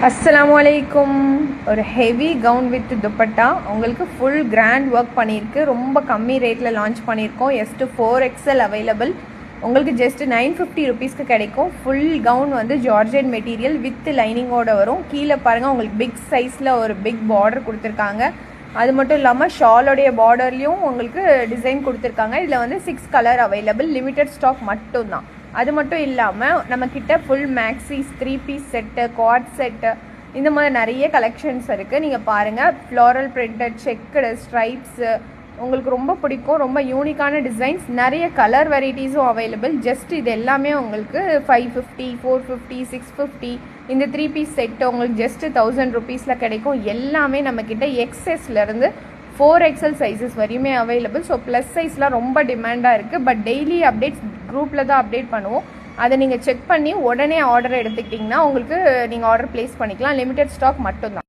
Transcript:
அஸ்ஸலாமுஅலைக்கும். ஒரு heavy gown with dupatta உங்களுக்கு full grand work பண்ணியிருக்கு. ரொம்ப கம்மி ரேட்டில் லான்ச் பண்ணியிருக்கோம். S 4XL available. உங்களுக்கு ஜஸ்ட் 950 ருபீஸ்க்கு கிடைக்கும். ஃபுல் கவுன் வந்து ஜார்ஜெட் மெட்டீரியல் வித் லைனிங்கோடு வரும். கீழே பாருங்கள், உங்களுக்கு பிக் சைஸில் ஒரு பிக் பார்டர் கொடுத்துருக்காங்க. அது மட்டும் இல்லாமல் ஷாலோடைய பார்டர்லேயும் உங்களுக்கு டிசைன் கொடுத்துருக்காங்க. இதில் வந்து 6 கலர் அவைலபிள். லிமிட்டட் ஸ்டாக் மட்டும்தான். அது மட்டும் இல்லாமல் நம்மக்கிட்ட full maxis, 3 piece set, quad set, இந்த மாதிரி நிறைய கலெக்ஷன்ஸ் இருக்குது. நீங்கள் பாருங்கள், ஃப்ளாரல் பிரிண்டட், செக்குடு, ஸ்ட்ரைப்ஸு உங்களுக்கு ரொம்ப பிடிக்கும். ரொம்ப யூனிக்கான டிசைன்ஸ், நிறைய கலர் வெரைட்டிஸும் அவைலபிள். ஜஸ்ட் இது எல்லாமே உங்களுக்கு 550, 450, 650 இந்த 3 பீஸ் செட்டு உங்களுக்கு ஜஸ்ட் 1000 ருபீஸில் கிடைக்கும். எல்லாமே நம்மக்கிட்ட XSலேருந்து 4XL சைஸஸ் வரையுமே அவைலபிள். ஸோ ப்ளஸ் சைஸ்லாம் ரொம்ப டிமாண்டாக இருக்குது. பட் டெய்லி அப்டேட்ஸ் குரூப்பில் தான் அப்டேட் பண்ணுவோம். அதை நீங்கள் செக் பண்ணி உடனே ஆர்டர் எடுத்துக்கிட்டிங்கன்னா உங்களுக்கு நீங்கள் ஆர்டர் ப்ளேஸ் பண்ணிக்கலாம். லிமிட்டட் ஸ்டாக் மட்டும்தான்.